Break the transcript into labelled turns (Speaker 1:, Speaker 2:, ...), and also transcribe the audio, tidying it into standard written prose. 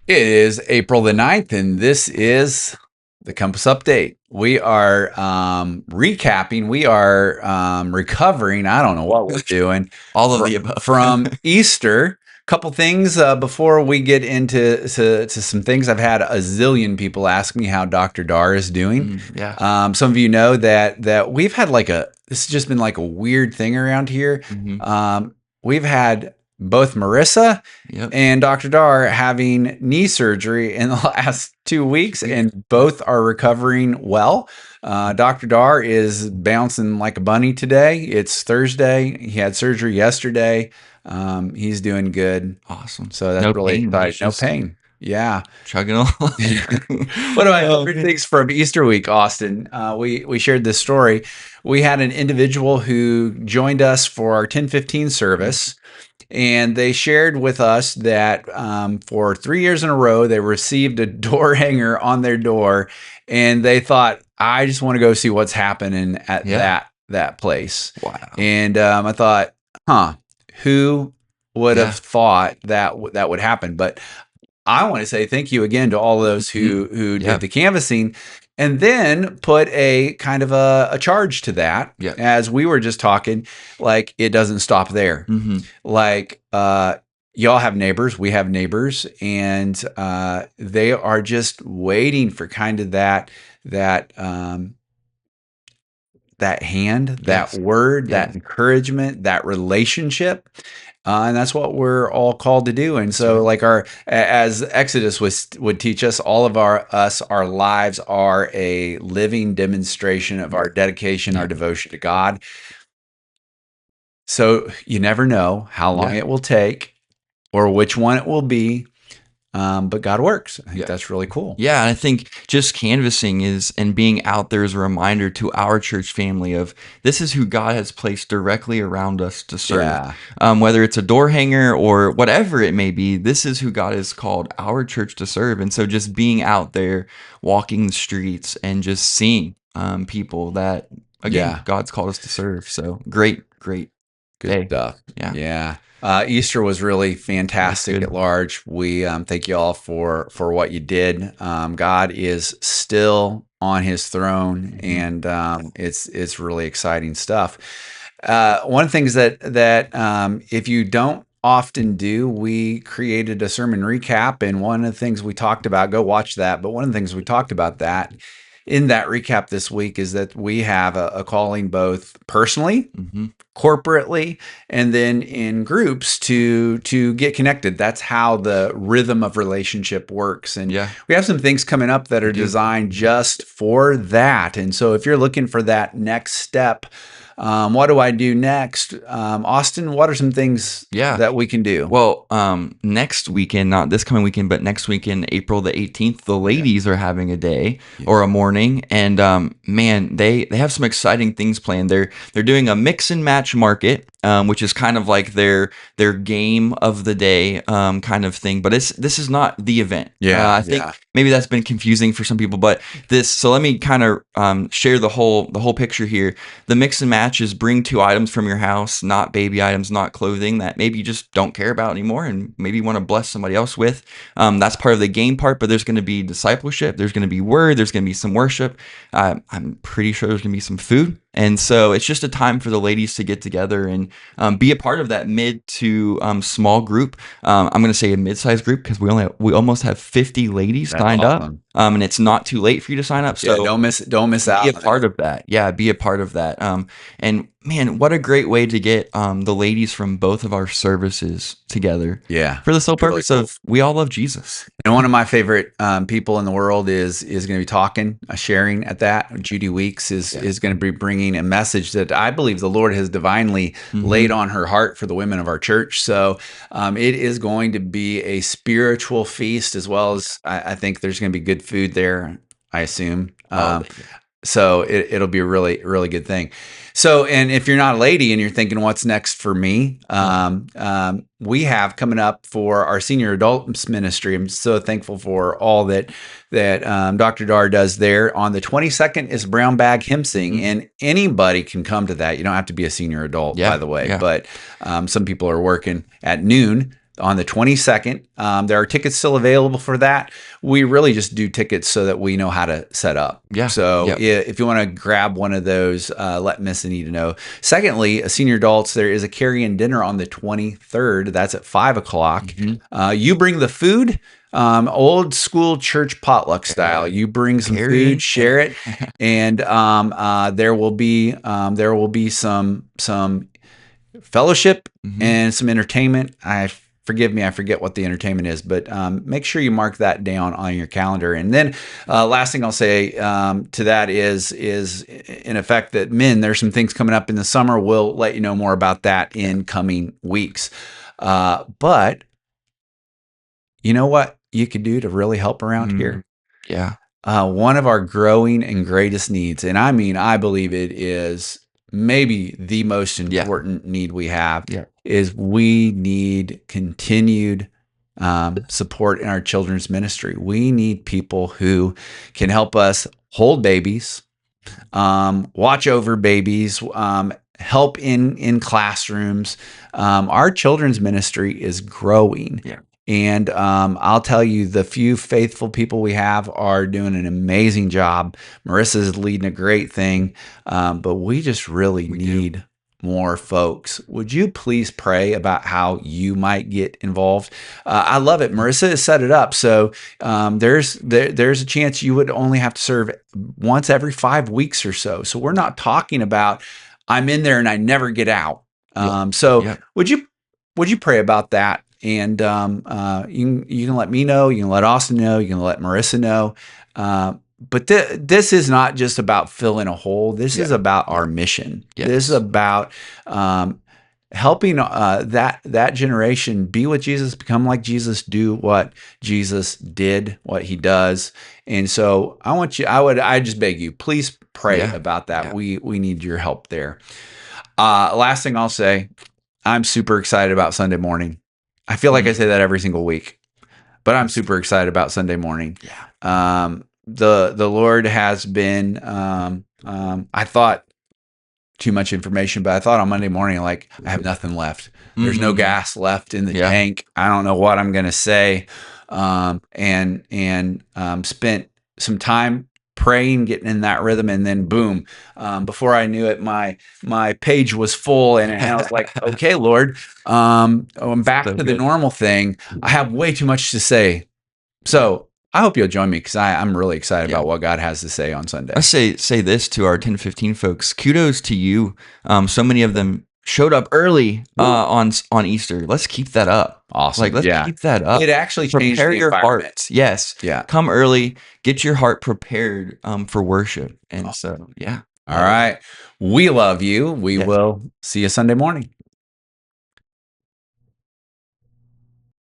Speaker 1: It is April the 9th, and this is the Compass Update. We are recapping, we are recovering. I don't know what we're doing
Speaker 2: All of the above.
Speaker 1: from Easter. Couple things before we get into to some things. I've had a zillion people ask me how Dr. Dar is doing.
Speaker 2: Yeah.
Speaker 1: Some of you know that we've had this has just been like a weird thing around here. We've had both Marissa
Speaker 2: Yep.
Speaker 1: and Dr. Dar having knee surgery in the last 2 weeks, and both are recovering well. Dr. Dar is bouncing like a bunny today. It's Thursday. He had surgery yesterday. He's doing good.
Speaker 2: Awesome.
Speaker 1: So that's
Speaker 2: No
Speaker 1: really
Speaker 2: pain.
Speaker 1: exciting. No
Speaker 2: Just
Speaker 1: pain. Yeah.
Speaker 2: chugging along.
Speaker 1: One of my favorite things from Easter week, Austin, we shared this story. We had an individual who joined us for our 10:15 service, and they shared with us that for 3 years in a row, they received a door hanger on their door, and they thought, I just want to go see what's happening at
Speaker 2: Yeah.
Speaker 1: that place.
Speaker 2: Wow.
Speaker 1: And I thought, who would
Speaker 2: Yeah.
Speaker 1: have thought that would happen? But I want to say thank you again to all those who
Speaker 2: Yeah.
Speaker 1: did the canvassing, and then put a kind of a charge to that.
Speaker 2: Yeah.
Speaker 1: As we were just talking, like it doesn't stop there. Like y'all have neighbors, we have neighbors, and they are just waiting for kind of that hand, that
Speaker 2: Yes.
Speaker 1: word,
Speaker 2: Yeah.
Speaker 1: that encouragement, that relationship. And that's what we're all called to do. And so, like as Exodus would teach us, all of our lives are a living demonstration of our dedication, our devotion to God. So you never know how long
Speaker 2: Yeah.
Speaker 1: it will take or which one it will be. But God works. I think
Speaker 2: Yeah.
Speaker 1: that's really cool.
Speaker 2: Yeah, and I think just canvassing and being out there is a reminder to our church family of this is who God has placed directly around us to serve.
Speaker 1: Yeah.
Speaker 2: Whether it's a door hanger or whatever it may be, this is who God has called our church to serve. And so just being out there, walking the streets, and just seeing people that, again,
Speaker 1: Yeah.
Speaker 2: God's called us to serve. So great
Speaker 1: Good
Speaker 2: day.
Speaker 1: stuff.
Speaker 2: Yeah.
Speaker 1: Yeah. Easter was really fantastic
Speaker 2: good.
Speaker 1: at large. We thank you all for what you did. God is still on His throne, and it's really exciting stuff. One of the things that if you don't often do, we created a sermon recap, and one of the things we talked about, go watch that. But one of the things we talked about that in that recap this week is that we have a calling both personally, corporately, and then in groups to get connected. That's how the rhythm of relationship works. And we have some things coming up that are designed just for that. And so if you're looking for that next step, what do I do next? Austin, what are some things that we can do?
Speaker 2: Well, next weekend, not this coming weekend, but next weekend, April the 18th, the ladies are having a day or a morning, and man, they have some exciting things planned. They're doing a mix and match market, which is kind of like their game of the day kind of thing. But this is not the event. I think maybe that's been confusing for some people, but so let me kind of share the whole picture here. The mix and match is bring 2 items from your house, not baby items, not clothing that maybe you just don't care about anymore and maybe you want to bless somebody else with. That's part of the game part, but there's going to be discipleship, there's going to be word, there's going to be some worship. I'm pretty sure there's going to be some food. And so it's just a time for the ladies to get together and be a part of that mid to small group. I'm going to say a mid-sized group because we almost have 50 ladies signed up, and it's not too late for you to sign up. So
Speaker 1: don't miss out.
Speaker 2: Be a part of that. Yeah, be a part of that. And man, what a great way to get the ladies from both of our services together.
Speaker 1: Yeah,
Speaker 2: for the sole purpose of we all love Jesus.
Speaker 1: And one of my favorite people in the world is going to be talking, sharing at that. Judy Weeks is going to be bringing a message that I believe the Lord has divinely laid on her heart for the women of our church. So it is going to be a spiritual feast, as well as I think there's going to be good food there, I assume. So it'll be a really, really good thing. So, and if you're not a lady and you're thinking, what's next for me? We have coming up for our senior adults ministry. I'm so thankful for all that Dr. Dar does there. On the 22nd is Brown Bag Hymn Sing, and anybody can come to that. You don't have to be a senior adult, by the way, but some people are working at noon. on the 22nd. There are tickets still available for that. We really just do tickets so that we know how to set up.
Speaker 2: Yeah.
Speaker 1: So
Speaker 2: Yep.
Speaker 1: if you want to grab one of those, let Miss Anita know. Secondly, senior adults, there is a carry-in dinner on the 23rd. That's at 5 o'clock. You bring the food. Old school church potluck style. You bring some
Speaker 2: Carry in.
Speaker 1: food, share it, and there will be some fellowship and some entertainment. Forgive me, I forget what the entertainment is, but make sure you mark that down on your calendar. And then last thing I'll say to that is in effect that men, there's some things coming up in the summer. We'll let you know more about that in coming weeks. But you know what you could do to really help around here?
Speaker 2: Yeah.
Speaker 1: One of our growing and greatest needs, and I mean, I believe it is maybe the most important need we have, is we need continued support in our children's ministry. We need people who can help us hold babies, watch over babies, help in classrooms. Our children's ministry is growing.
Speaker 2: Yeah.
Speaker 1: And I'll tell you, the few faithful people we have are doing an amazing job. Marissa is leading a great thing, but we just really need more folks. Would you please pray about how you might get involved? I love it. Marissa has set it up. So there's a chance you would only have to serve once every 5 weeks or so. So we're not talking about I'm in there and I never get out. Would you pray about that? And you can let me know. You can let Austin know. You can let Marissa know. But this is not just about filling a hole. This is about our mission.
Speaker 2: Yes.
Speaker 1: This is about helping that generation be with Jesus, become like Jesus, do what Jesus did, what he does. And so I just beg you, please pray about that.
Speaker 2: Yeah.
Speaker 1: We need your help there. Last thing I'll say, I'm super excited about Sunday morning. I feel like I say that every single week, but I'm super excited about Sunday morning.
Speaker 2: Yeah.
Speaker 1: The Lord has been, I thought too much information, but I thought on Monday morning, like, I have nothing left. There's no gas left in the tank. I don't know what I'm going to say. And spent some time praying, getting in that rhythm, and then boom, before I knew it, my page was full, and I was like, okay, Lord, I'm back to the normal thing. I have way too much to say. So I hope you'll join me, because I'm really excited about what God has to say on Sunday.
Speaker 2: I say this to our 1015 folks. Kudos to you. So many of them showed up early on Easter. Let's keep that up.
Speaker 1: Awesome.
Speaker 2: Like, let's keep that up.
Speaker 1: It actually changed
Speaker 2: Prepare
Speaker 1: the
Speaker 2: your
Speaker 1: environment.
Speaker 2: hearts. Yes.
Speaker 1: Yeah.
Speaker 2: Come early. Get your heart prepared for worship. And so, yeah.
Speaker 1: All right. We love you. We will see you Sunday morning.